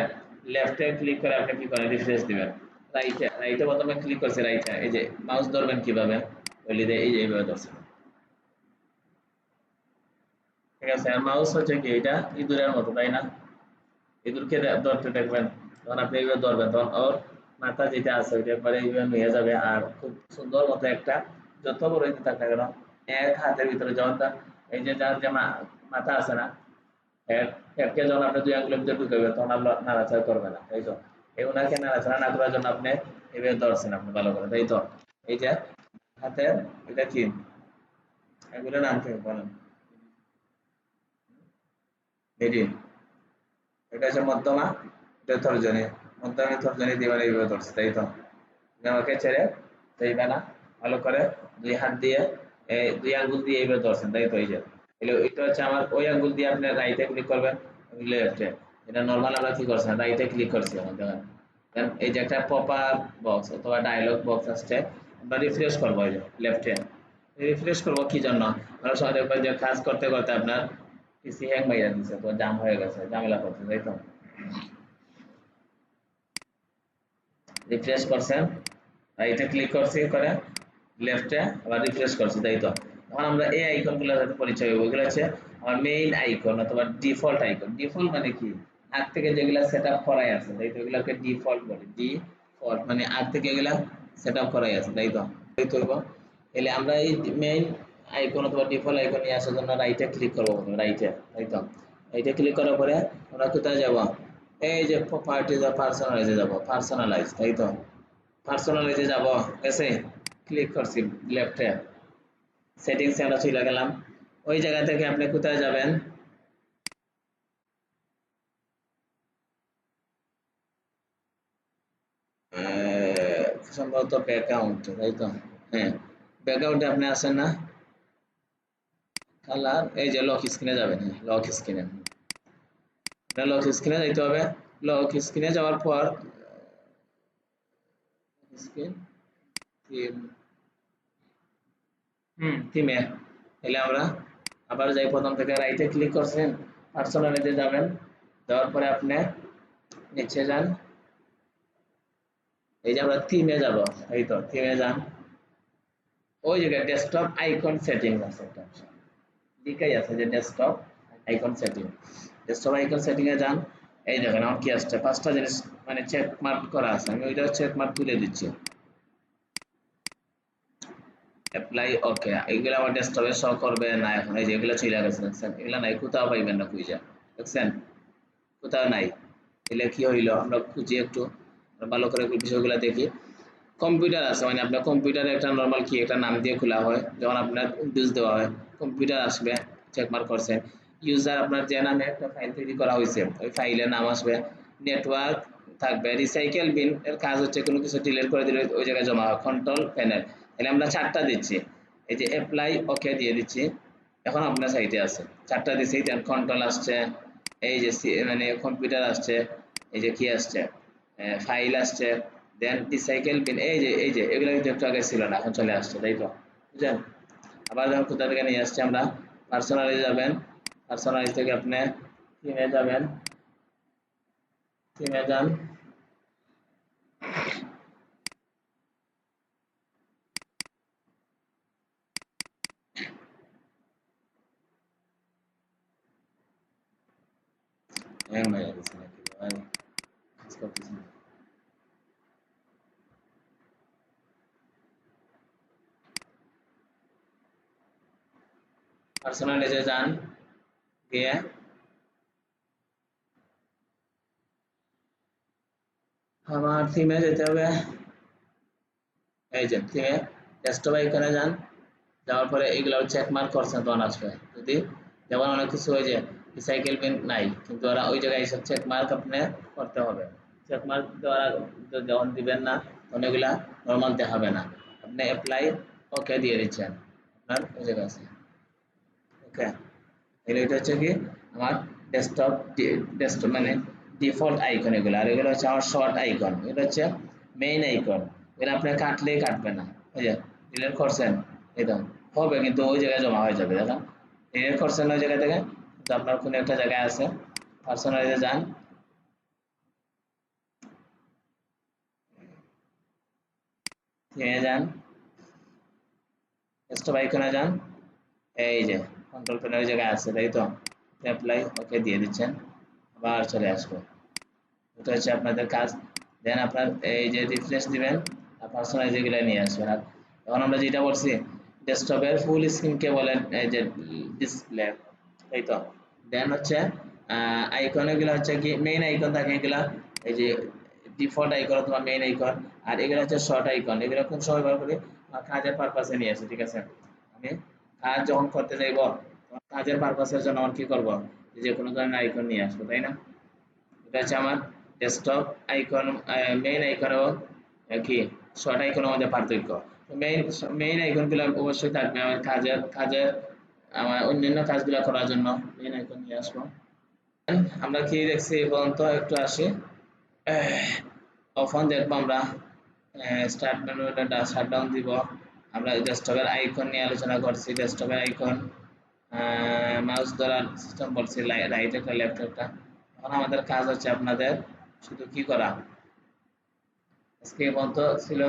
লেফটে ক্লিক করে আপনি কি করেন রিফ্রেশ দিবেন। রাইটে রাইটে প্রথমে ক্লিক করছে, রাইটে এই যে মাউস ধরবেন কিভাবে বলি দে, এই যে এইভাবে ধরছেন, ঠিক আছে? আর মাউস হচ্ছে কি এটা ইঁদুরের মতো, তাই না? ইঁদুরকে ধরতে দেখবেন তখন আপনি এইভাবে ধরবেন, তখন ওর মাথা যেটা আছে ওইটা একবারে এইভাবে নিয়ে যাবে, আর খুব সুন্দর মতো একটা যত বড় হইতে থাক না কেন এক হাতের ভিতরে যখন তার এই যে যার যে মাথা আছে না, হেড, হেডকে যখন আপনি দুই আঙ্গুলের ভিতরে ঢুকাবেন তখন আপনার নাড়াচাড়া করবে না, তাই তো? এই ওনাকে নাড়াচাড়া না করার জন্য আপনি এইভাবে ধরছেন আপনি ভালো করে, তাই তো? এই যে হাতের এটা কি এগুলো নাম থেকে বলেন, মিডিল, এটা হচ্ছে মধ্যমা, এটা তর্জনী, মধ্যমা তর্জনী দিয়ে মানে এইভাবে ধরছে, তাই তো? আমাকে ছেড়ে চাইবে না, ভালো করে দুই হাত দিয়ে এই দুই আঙ্গুল দিয়ে এইভাবে ধরছেন, তাই তো? এই যে তাহলে ওইটা হচ্ছে আমার ওই আঙ্গুল দিয়ে আপনি রাইটে ক্লিক করবেন, লেফটে, এটা নরমাল আমরা কি করছি রাইটে ক্লিক করছি এখন দেখেন। দেন এই যে একটা পপ আপ বক্স অথবা ডায়লগ বক্স আসছে, আমরা রিফ্রেশ করবো এই যে লেফটে, রিফ্রেশ করবো কি জন্য, আমরা সময় দেখবেন যে কাজ করতে করতে আপনার পিসি হ্যাং মাইরা দিচ্ছে, তো জাম হয়ে গেছে, ঝামেলা করছে, তাই তো? রিফ্রেশ করছেন, রাইটে ক্লিক করছি করে লেফটে আবার রিফ্রেশ করছি, তাই তো? এখন আমরা এই আইকনগুলোর সাথে পরিচয় হবো, এগুলো হচ্ছে আমার মেইন আইকন অথবা ডিফল্ট আইকন। ডিফল্ট মানে কি আগ থেকে যেগুলা সেট আপ করাই আছে, তাই তো? এগুলোকে ডিফল্ট বলে, ডিফল্ট মানে আগ থেকে এগুলা সেট আপ করাই আছে, তাই তো? তাই তো? তাহলে আমরা এই মেইন আইকন অথবা ডিফল্ট আইকন নিয়ে আসার জন্য রাইটে ক্লিক করবো, রাইটে, তাই তো? রাইটে ক্লিক করার পরে আমরা কোথায় যাব, এই যে প্রপার্টিজ অফ পার্সোনালাইজে যাব, পার্সোনালাইজ, তাই তো? পার্সোনালাইজে যাব, এসে ক্লিক করছি লেফটে, সেটিংসে আমরা চলে গেলাম। ওই জায়গা থেকে আপনি কোথায় যাবেন, সম্ভবত ব্যাকগ্রাউন্ড, তাই তো? হ্যাঁ, ব্যাকগ্রাউন্ডে আপনি আসেন না, কালার, এই যে লক স্ক্রিনে যাবেন, হ্যাঁ লক স্ক্রিনে, লক স্ক্রিনে যাইতে হবে। লক স্ক্রিনে যাওয়ার পর স্ক্রিন থিম, থিমে তাহলে আমরা আবার যাই, প্রথম থেকে রাইটে ক্লিক করছেন, পার্সোনালিতে যাবেন, যাওয়ার পরে আপনি নিচে যান, এই যে আমরা থিমে যাব, এই তো থিমে যান, ওই জায়গায় ডেস্কটপ আইকন সেটিংস আছে একটা অপশন, লিখাই আছে যে desktop icon setting, desktop icon setting এ যান। এই দেখেন আমার কি আসছে, 5টা জিনিস মানে চেক মার্ক করা আছে, আমি ওইটা চেক মার্ক তুলে দিচ্ছি। অ্যাপ্লাই ওকে, এগুলো আমার ডেস্কটপে শো করবে না এখন, এই যে এগুলো চলে গেছে দেখছেন, এগুলো নাই, কোথাও পাইবেন না খুঁজে, দেখছেন কোথাও নাই। এলে কি হইলো, আমরা খুঁজি একটু ভালো করে বিষয়গুলো দেখি। কম্পিউটার আছে, মানে আপনার কম্পিউটারে একটা নর্মাল কি একটা নাম দিয়ে খোলা হয়, যখন আপনার উইন্ডোজ দেওয়া হয় কম্পিউটার আসবে, চেকমার্ক করছেন। ইউজার আপনার যে নামে একটা ফাইল তৈরি করা হয়েছে ওই ফাইলের নাম আসবে। নেটওয়ার্ক থাকবে। রিসাইকেল বিন এর কাজ হচ্ছে কোনো কিছু ডিলিট করে দিলে ওই জায়গায় জমা হয়। কন্ট্রোল প্যানেল, তাহলে আমরা 4টা দিচ্ছি, এই যে অ্যাপ্লাই ওকে দিয়ে দিচ্ছি। এখন আপনার সাইটে আছে 4টা দিচ্ছি, কন্ট্রোল আসছে, এই যে মানে কম্পিউটার আসছে, এই যে কি আসছে, ফাইল আসছে, দেন রিসাইকেল বিন, এই যে এগুলো কিন্তু একটু আগে ছিল না, এখন চলে আসছে, তাই তো বুঝলেন। আবার যখন কোথা থেকে নিয়ে আসছি আমরা, পার্সোনালাইজ যাবেন, পার্সোনালাইজ থেকে আপনি থিমে যাবেন, থিমে যান, হ্যাং হয়ে গেছে নাকি ভাই, কাজ করতেছে না। পার্সোনালাইজে যান, গিয়ে আমার থিমে যেতে হবে, এই যে থিমে ডেস্কটপ আইকনে যান, যাওয়ার পরে এগুলো চেক মার্ক করছেন তখন আসবে। যদি যেমন অনেক কিছু হয়ে যায় রিসাইকেল বিন নাই, কিন্তু ওরা ওই জায়গায় এসে চেক মার্ক আপনি করতে হবে। চেক মার্ক দেওয়া যখন দিবেন না তখন এগুলা নর্মাল দেখাবে না, আপনি অ্যাপ্লাই ওকে দিয়ে দিচ্ছেন, আপনার ওই জায়গায় আছে ওকে। তাহলে এটা হচ্ছে কি আমার ডেস্কটপ, ডেস্কটপ মানে ডিফল্ট আইকন এগুলো, আর এগুলো হচ্ছে আমার শর্ট আইকন, এটা হচ্ছে মেইন আইকন। এটা আপনি কাটলেই কাটবে না, ওই যে ডিলিট করছেন একদম হবে, কিন্তু ওই জায়গায় জমা হয়ে যাবে, দেখেন ডিলিট করছেন ওই জায়গা থেকে, কিন্তু আপনার কোনো একটা জায়গায় আছে। পার্সোনালাইজে যান, নিয়ে যান, ডেস্কটপ আইকনে যান, এই যে কন্ট্রোল প্যানেল ওই জায়গায় আছে, তাই তো অ্যাপ্লাই ওকে দিয়ে দিচ্ছেন, আবার চলে আসবে। এটা হচ্ছে আপনাদের কাজ। দেন আপনার এই যে রিফ্রেশ দিবেন আর পার্সোনালাইজ এগুলো নিয়ে আসবেন। আর এখন আমরা যেটা বলছি ডেস্কটপের ফুল স্ক্রিনকে বলেন এই যে ডিসপ্লে, তাই তো। দেন হচ্ছে আইকন, এগুলো হচ্ছে কি মেইন আইকন থাকে এগুলা, এই যে ডিফল্ট আইকন অথবা মেইন আইকন। আর এগুলো হচ্ছে শর্ট আইকন, এগুলো কোন সময় ব্যবহার করি, কাজের পারপাসে নিয়ে আসি, ঠিক আছে। আমি কাজ যখন করতে যাইব তখন কাজের পারপাসের জন্য আমার কি করব, যে কোনো ধরনের আইকন নিয়ে আসবো, তাই না। এটা হচ্ছে আমার ডেস্কটপ আইকন, মেইন আইকন এবং কি শর্ট আইকনের মধ্যে পার্থক্য। মেইন মেইন আইকনগুলো অবশ্যই থাকবে আমার কাজের আমার অন্যান্য কাজগুলো করার জন্য মেইন আইকন নিয়ে আসবো। আমরা কি দেখছি এই পর্যন্ত, একটু আসি অফন দেখবো আমরা, স্টার্ট মেনুটা শাটডাউন দিব। আমরা ডেস্কটপের আইকন নিয়ে আলোচনা করছি, ডেস্কটপের আইকন, মাউস ধরার সিস্টেম বলছি, রাইট একটা লেফট একটা। এখন আমাদের কাজ হচ্ছে আপনাদের শুধু কি করা, আজকে এই পর্যন্ত ছিল।